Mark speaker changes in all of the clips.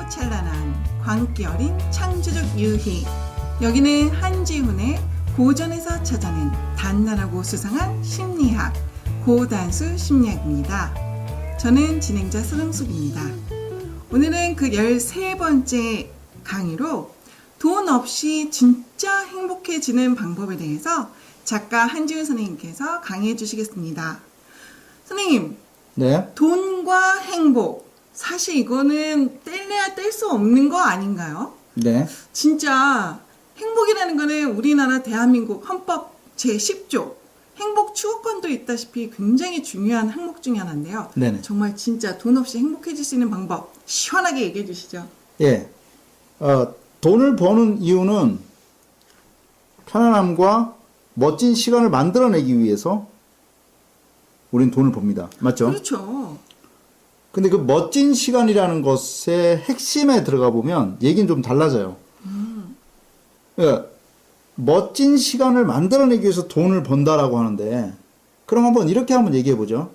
Speaker 1: 찬란한 광기 어린 창조적 유희. 여기는 한지훈의 고전에서 찾아낸 단단하고 수상한 심리학, 고단수 심리학입니다. 저는 진행자 서정숙입니다. 오늘은 그 13번째 강의로 돈 없이 진짜 행복해지는 방법에 대해서 작가 한지훈 선생님께서 강의해 주시겠습니다. 선생님,
Speaker 2: 네.
Speaker 1: 돈과 행복, 사실 이거는 뗄래야 뗄 수 없는 거 아닌가요?
Speaker 2: 네.
Speaker 1: 진짜 행복이라는 거는 우리나라 대한민국 헌법 제10조 행복 추구권도 있다시피 굉장히 중요한 항목 중에 하나인데요.
Speaker 2: 네네.
Speaker 1: 정말 진짜 돈 없이 행복해질 수 있는 방법 시원하게 얘기해 주시죠.
Speaker 2: 예. 돈을 버는 이유는 편안함과 멋진 시간을 만들어내기 위해서 우린 돈을 법니다. 맞죠?
Speaker 1: 그렇죠.
Speaker 2: 근데 그 멋진 시간이라는 것의 핵심에 들어가 보면 얘기는 좀 달라져요. 그러니까 멋진 시간을 만들어내기 위해서 돈을 번다라고 하는데, 그럼 이렇게 한번 얘기해 보죠.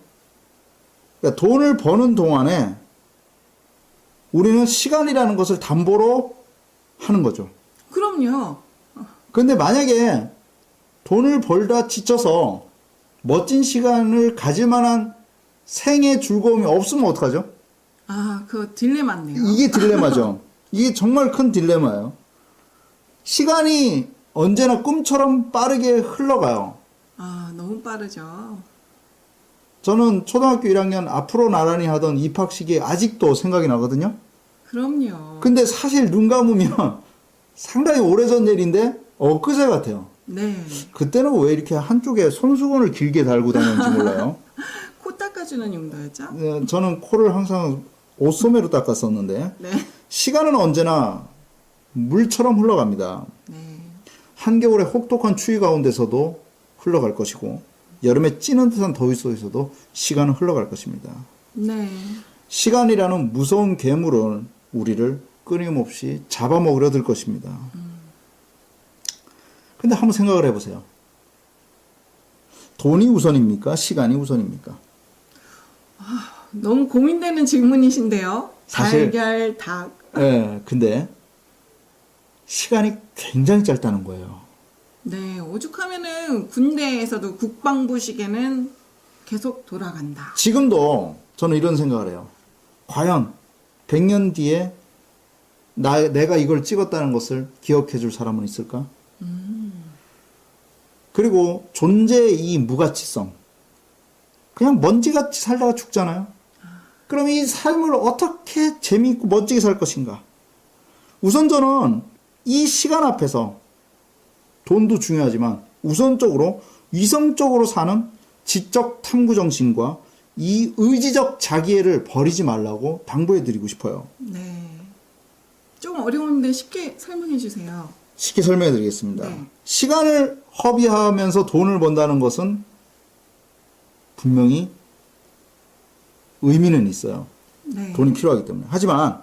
Speaker 2: 그러니까 돈을 버는 동안에 우리는 시간이라는 것을 담보로 하는 거죠.
Speaker 1: 그럼요.
Speaker 2: 근데 만약에 돈을 벌다 지쳐서 멋진 시간을 가질 만한 생의 즐거움이 없으면 어떡하죠?
Speaker 1: 아, 그 딜레마네요.
Speaker 2: 이게 딜레마죠. 이게 정말 큰 딜레마예요. 시간이 언제나 꿈처럼 빠르게 흘러가요.
Speaker 1: 아, 너무 빠르죠.
Speaker 2: 저는 초등학교 1학년 앞으로 나란히 하던 입학식이 아직도 생각이 나거든요.
Speaker 1: 그럼요.
Speaker 2: 근데 사실 눈 감으면 상당히 오래전 일인데 엊그제 같아요.
Speaker 1: 네.
Speaker 2: 그때는 왜 이렇게 한쪽에 손수건을 길게 달고 다녔는지 몰라요.
Speaker 1: 코 닦아주는 용도였죠?
Speaker 2: 네, 저는 코를 항상 옷소매로 닦았었는데,
Speaker 1: 네.
Speaker 2: 시간은 언제나 물처럼 흘러갑니다.
Speaker 1: 네.
Speaker 2: 한겨울의 혹독한 추위 가운데서도 흘러갈 것이고, 여름에 찌는 듯한 더위 속에서도 시간은 흘러갈 것입니다.
Speaker 1: 네.
Speaker 2: 시간이라는 무서운 괴물은 우리를 끊임없이 잡아먹으려 들 것입니다. 근데 한번 생각을 해보세요. 돈이 우선입니까? 시간이 우선입니까?
Speaker 1: 너무 고민되는 질문이신데요.
Speaker 2: 사실-
Speaker 1: 달걀, 닭.
Speaker 2: 예, 근데 시간이 굉장히 짧다는 거예요.
Speaker 1: 네, 오죽하면은 군대에서도 국방부 시계는 계속 돌아간다.
Speaker 2: 지금도 저는 이런 생각을 해요. 과연 100년 뒤에 내가 이걸 찍었다는 것을 기억해 줄 사람은 있을까? 그리고 존재의 이 무가치성. 그냥 먼지같이 살다가 죽잖아요. 그럼 이 삶을 어떻게 재미있고 멋지게 살 것인가? 우선 저는 이 시간 앞에서 돈도 중요하지만 우선적으로 위성적으로 사는 지적 탐구 정신과 이 의지적 자기애를 버리지 말라고 당부해 드리고 싶어요.
Speaker 1: 네. 조금 어려운데 쉽게 설명해 주세요.
Speaker 2: 쉽게 설명해 드리겠습니다.
Speaker 1: 네.
Speaker 2: 시간을 허비하면서 돈을 번다는 것은 분명히 의미는 있어요.
Speaker 1: 네.
Speaker 2: 돈이 필요하기 때문에. 하지만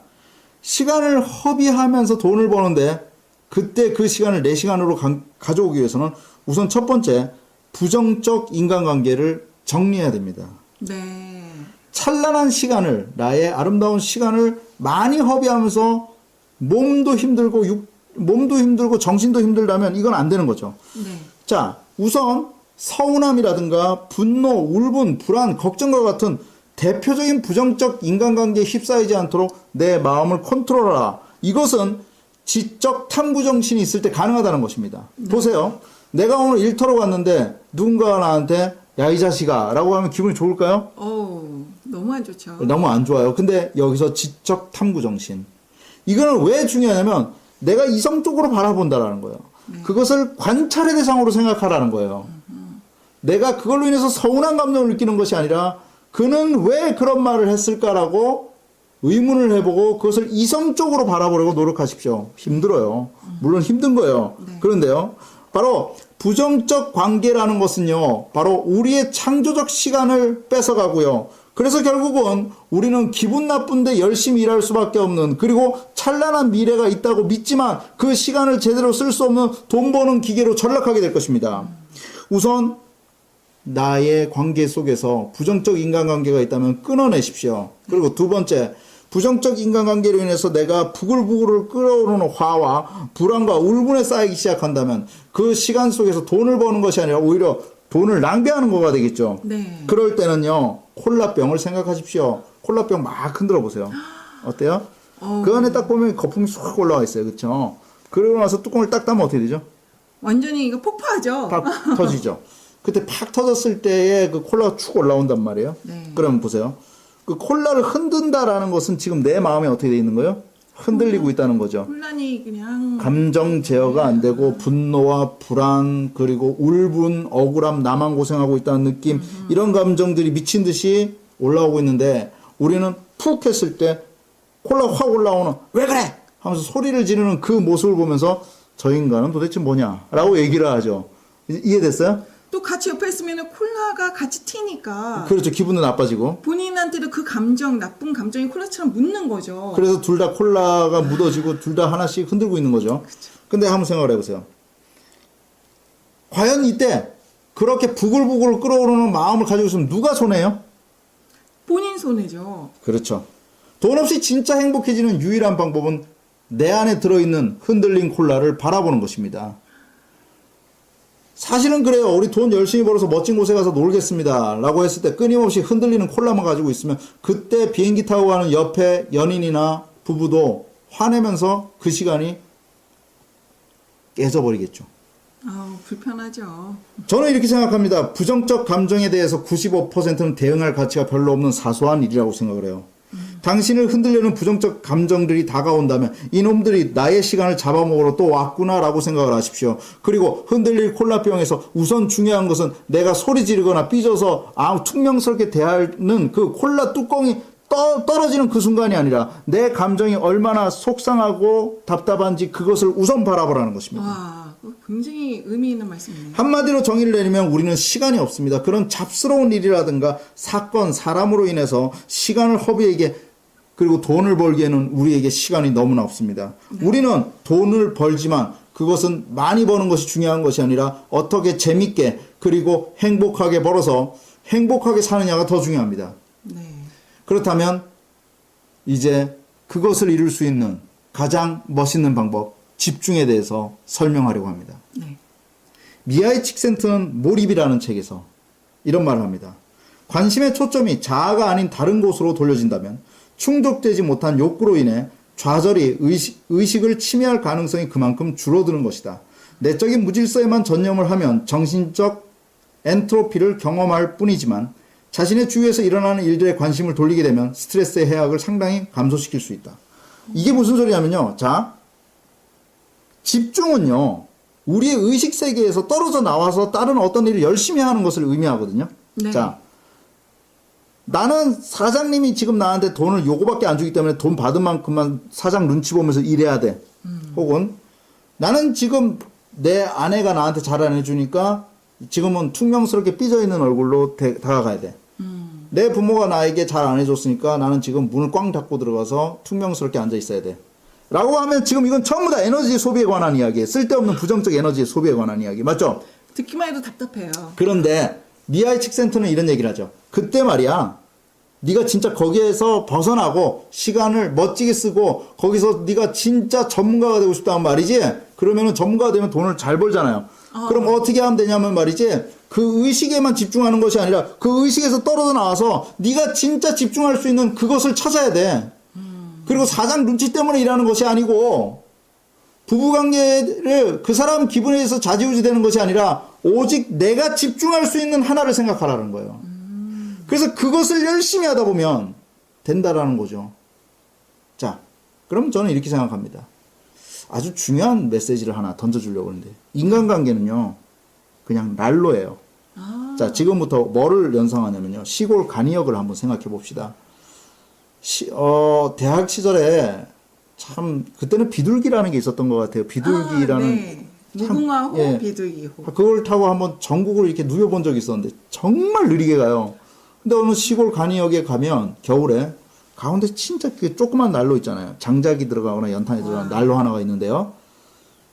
Speaker 2: 시간을 허비하면서 돈을 버는데 그때 그 시간을 내 시간으로 가져오기 위해서는 우선 첫 번째 부정적 인간관계를 정리해야 됩니다.
Speaker 1: 네.
Speaker 2: 찬란한 시간을, 나의 아름다운 시간을 많이 허비하면서 몸도 힘들고 정신도 힘들다면 이건 안 되는 거죠.
Speaker 1: 네.
Speaker 2: 자, 우선 서운함이라든가 분노, 울분, 불안, 걱정과 같은 대표적인 부정적 인간관계에 휩싸이지 않도록 내 마음을 컨트롤하라. 이것은 지적 탐구 정신이 있을 때 가능하다는 것입니다. 보세요. 내가 오늘 일터로 갔는데 누군가가 나한테 야, 이 자식아 라고 하면 기분이 좋을까요?
Speaker 1: 너무 안 좋죠.
Speaker 2: 너무 안 좋아요. 근데 여기서 지적 탐구 정신. 이거는 왜 중요하냐면 내가 이성적으로 바라본다라는 거예요. 그것을 관찰의 대상으로 생각하라는 거예요. 내가 그걸로 인해서 서운한 감정을 느끼는 것이 아니라 그는 왜 그런 말을 했을까라고 의문을 해보고 그것을 이성적으로 바라보려고 노력하십시오. 힘들어요. 물론 힘든 거예요.
Speaker 1: 네.
Speaker 2: 그런데요. 바로 부정적 관계라는 것은요. 바로 우리의 창조적 시간을 뺏어가고요. 그래서 결국은 우리는 기분 나쁜데 열심히 일할 수밖에 없는, 그리고 찬란한 미래가 있다고 믿지만 그 시간을 제대로 쓸 수 없는 돈 버는 기계로 전락하게 될 것입니다. 우선 나의 관계 속에서 부정적 인간관계가 있다면 끊어내십시오. 그리고 두 번째, 부정적 인간관계로 인해서 내가 부글부글 끓어오르는 화와 불안과 울분에 쌓이기 시작한다면 그 시간 속에서 돈을 버는 것이 아니라 오히려 돈을 낭비하는 거가 되겠죠.
Speaker 1: 네.
Speaker 2: 그럴 때는요, 콜라병을 생각하십시오. 콜라병 막 흔들어 보세요. 어때요? 그 안에 딱 보면 거품이 쏙 올라와 있어요. 그쵸? 그러고 나서 뚜껑을 딱 닫으면 어떻게 되죠?
Speaker 1: 완전히 이거 폭파하죠.
Speaker 2: 팍 터지죠. 그때 팍 터졌을 때에 그 콜라가 축 올라온단 말이에요.
Speaker 1: 네.
Speaker 2: 그러면 보세요. 그 콜라를 흔든다라는 것은 지금 내 마음에 어떻게 돼 있는 거예요? 흔들리고 있다는 거죠.
Speaker 1: 혼란이 그냥
Speaker 2: 감정 제어가 안 되고 분노와 불안 그리고 울분, 억울함, 나만 고생하고 있다는 느낌 이런 감정들이 미친 듯이 올라오고 있는데 우리는 푹 했을 때 콜라 확 올라오는 왜 그래? 하면서 소리를 지르는 그 모습을 보면서 저 인간은 도대체 뭐냐? 라고 얘기를 하죠. 이해됐어요?
Speaker 1: 또 같이 옆에 있으면 콜라가 같이 튀니까
Speaker 2: 그렇죠. 기분도 나빠지고.
Speaker 1: 본인한테도 그 감정, 나쁜 감정이 콜라처럼 묻는 거죠.
Speaker 2: 그래서 둘 다 콜라가 묻어지고 둘 다 하나씩 흔들고 있는 거죠. 근데 한번 생각을 해보세요. 과연 이때 그렇게 부글부글 끓어오르는 마음을 가지고 있으면 누가 손해요?
Speaker 1: 본인 손해죠.
Speaker 2: 그렇죠. 돈 없이 진짜 행복해지는 유일한 방법은 내 안에 들어있는 흔들린 콜라를 바라보는 것입니다. 사실은 그래요. 우리 돈 열심히 벌어서 멋진 곳에 가서 놀겠습니다. 라고 했을 때 끊임없이 흔들리는 콜라만 가지고 있으면 그때 비행기 타고 가는 옆에 연인이나 부부도 화내면서 그 시간이 깨져버리겠죠.
Speaker 1: 아우, 불편하죠.
Speaker 2: 저는 이렇게 생각합니다. 부정적 감정에 대해서 95%는 대응할 가치가 별로 없는 사소한 일이라고 생각을 해요. 당신을 흔들려는 부정적 감정들이 다가온다면 이놈들이 나의 시간을 잡아먹으러 또 왔구나라고 생각을 하십시오. 그리고 흔들릴 콜라병에서 우선 중요한 것은 내가 소리 지르거나 삐져서 퉁명스럽게 대하는 그 콜라 뚜껑이 떨어지는 그 순간이 아니라 내 감정이 얼마나 속상하고 답답한지 그것을 우선 바라보라는 것입니다.
Speaker 1: 와, 굉장히 의미 있는 말씀이네요.
Speaker 2: 한마디로 정의를 내리면 우리는 시간이 없습니다. 그런 잡스러운 일이라든가 사건, 사람으로 인해서 시간을 허비에게 그리고 돈을 벌기에는 우리에게 시간이 너무나 없습니다. 우리는 돈을 벌지만 그것은 많이 버는 것이 중요한 것이 아니라 어떻게 재밌게 그리고 행복하게 벌어서 행복하게 사느냐가 더 중요합니다.
Speaker 1: 네.
Speaker 2: 그렇다면 이제 그것을 이룰 수 있는 가장 멋있는 방법, 집중에 대해서 설명하려고 합니다.
Speaker 1: 네.
Speaker 2: 미하이 칙센트는 몰입이라는 책에서 이런 말을 합니다. 관심의 초점이 자아가 아닌 다른 곳으로 돌려진다면 충족되지 못한 욕구로 인해 좌절이 의식을 침해할 가능성이 그만큼 줄어드는 것이다. 내적인 무질서에만 전념을 하면 정신적 엔트로피를 경험할 뿐이지만 자신의 주위에서 일어나는 일들에 관심을 돌리게 되면 스트레스의 해악을 상당히 감소시킬 수 있다. 이게 무슨 소리냐면요. 자, 집중은요. 우리의 의식 세계에서 떨어져 나와서 다른 어떤 일을 열심히 하는 것을 의미하거든요.
Speaker 1: 네.
Speaker 2: 자, 나는 사장님이 지금 나한테 돈을 요거밖에 안 주기 때문에 돈 받은 만큼만 사장 눈치 보면서 일해야 돼. 혹은 나는 지금 내 아내가 나한테 잘 안 해주니까 지금은 퉁명스럽게 삐져있는 얼굴로 다가가야 돼. 내 부모가 나에게 잘 안 해줬으니까 나는 지금 문을 꽝 닫고 들어가서 퉁명스럽게 앉아 있어야 돼. 라고 하면 지금 이건 전부 다 에너지 소비에 관한 이야기예요. 쓸데없는 부정적 에너지 소비에 관한 이야기. 맞죠?
Speaker 1: 듣기만 해도 답답해요.
Speaker 2: 그런데 미하이 칙센트는 이런 얘기를 하죠. 그때 말이야. 네가 진짜 거기에서 벗어나고 시간을 멋지게 쓰고 거기서 네가 진짜 전문가가 되고 싶다는 말이지. 그러면은 전문가가 되면 돈을 잘 벌잖아요. 그럼 어떻게 하면 되냐면 말이지. 그 의식에만 집중하는 것이 아니라 그 의식에서 떨어져 나와서 네가 진짜 집중할 수 있는 그것을 찾아야 돼. 그리고 사장 눈치 때문에 일하는 것이 아니고 부부관계를 그 사람 기분에 의해서 좌지우지 되는 것이 아니라 오직 내가 집중할 수 있는 하나를 생각하라는 거예요. 그래서 그것을 열심히 하다 보면 된다라는 거죠. 자, 그럼 저는 이렇게 생각합니다. 아주 중요한 메시지를 하나 던져주려고 하는데 인간관계는요. 그냥 난로예요. 자, 지금부터 뭐를 연상하냐면요. 시골 간이역을 한번 생각해 봅시다. 대학 시절에 참 그때는 비둘기라는 게 있었던 것 같아요. 비둘기라는
Speaker 1: 네. 무궁화호, 비둘기호.
Speaker 2: 그걸 타고 한번 전국을 이렇게 누벼본 적이 있었는데 정말 느리게 가요. 근데 어느 시골 간이역에 가면 겨울에 가운데 진짜 그 조그만 난로 있잖아요. 장작이 들어가거나 연탄이 들어가는 난로 하나가 있는데요.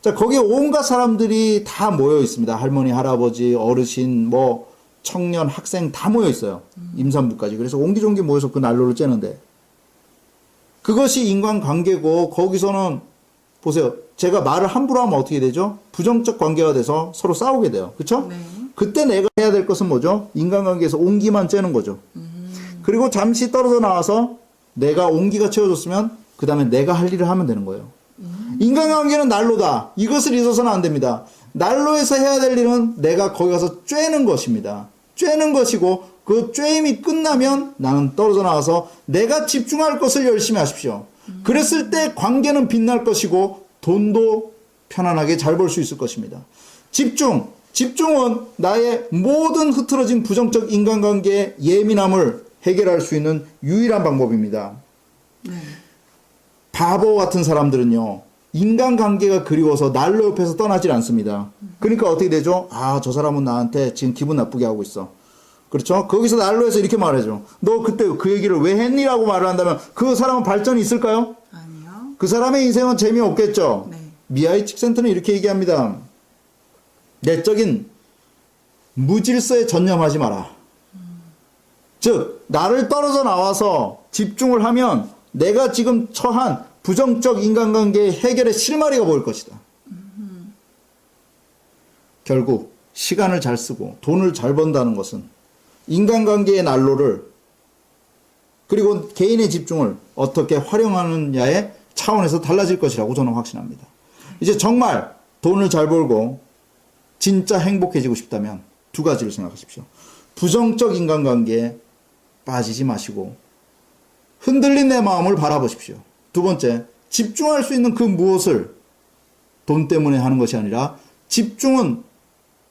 Speaker 2: 자, 거기에 온갖 사람들이 다 모여 있습니다. 할머니, 할아버지, 어르신, 뭐 청년, 학생 다 모여 있어요. 임산부까지. 그래서 옹기종기 모여서 그 난로를 쬐는데 그것이 인간관계고 거기서는 보세요. 제가 말을 함부로 하면 어떻게 되죠? 부정적 관계가 돼서 서로 싸우게 돼요. 그렇죠?
Speaker 1: 네.
Speaker 2: 그때 내가 해야 될 것은 뭐죠? 인간관계에서 온기만 쬐는 거죠. 그리고 잠시 떨어져 나와서 내가 온기가 채워졌으면 그 다음에 내가 할 일을 하면 되는 거예요. 인간관계는 난로다. 이것을 잊어서는 안 됩니다. 난로에서 해야 될 일은 내가 거기 가서 쬐는 것입니다. 쬐는 것이고 그 쬐임이 끝나면 나는 떨어져 나와서 내가 집중할 것을 열심히 하십시오. 그랬을 때 관계는 빛날 것이고 돈도 편안하게 잘 벌 수 있을 것입니다. 집중은 나의 모든 흐트러진 부정적 인간관계의 예민함을 해결할 수 있는 유일한 방법입니다.
Speaker 1: 네.
Speaker 2: 바보 같은 사람들은요, 인간관계가 그리워서 난로 옆에서 떠나질 않습니다. 그러니까 어떻게 되죠? 아, 저 사람은 나한테 지금 기분 나쁘게 하고 있어. 그렇죠? 거기서 난로에서 이렇게 말하죠. 너 그때 그 얘기를 왜 했니라고 말을 한다면 그 사람은 발전이 있을까요?
Speaker 1: 아니요.
Speaker 2: 그 사람의 인생은 재미없겠죠?
Speaker 1: 네.
Speaker 2: 미하이 칙센터는 이렇게 얘기합니다. 내적인 무질서에 전념하지 마라. 즉, 나를 떨어져 나와서 집중을 하면 내가 지금 처한 부정적 인간관계의 해결의 실마리가 보일 것이다. 결국 시간을 잘 쓰고 돈을 잘 번다는 것은 인간관계의 난로를 그리고 개인의 집중을 어떻게 활용하느냐의 차원에서 달라질 것이라고 저는 확신합니다. 이제 정말 돈을 잘 벌고 진짜 행복해지고 싶다면 두 가지를 생각하십시오. 부정적 인간관계에 빠지지 마시고 흔들린 내 마음을 바라보십시오. 두 번째, 집중할 수 있는 그 무엇을 돈 때문에 하는 것이 아니라 집중은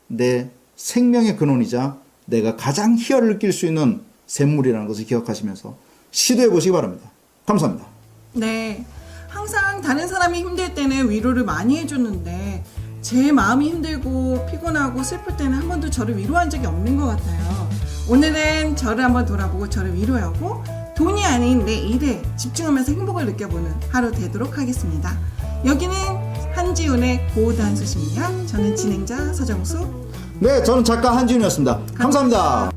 Speaker 2: 내 생명의 근원이자 내가 가장 희열을 느낄 수 있는 샘물이라는 것을 기억하시면서 시도해 보시기 바랍니다. 감사합니다.
Speaker 1: 네. 항상 다른 사람이 힘들 때는 위로를 많이 해줬는데 제 마음이 힘들고 피곤하고 슬플 때는 한 번도 저를 위로한 적이 없는 것 같아요. 오늘은 저를 한번 돌아보고 저를 위로하고 돈이 아닌 내 일에 집중하면서 행복을 느껴보는 하루 되도록 하겠습니다. 여기는 한지훈의 고단수십니다. 저는 진행자 서정수.
Speaker 2: 네, 저는 작가 한지훈이었습니다. 감사합니다.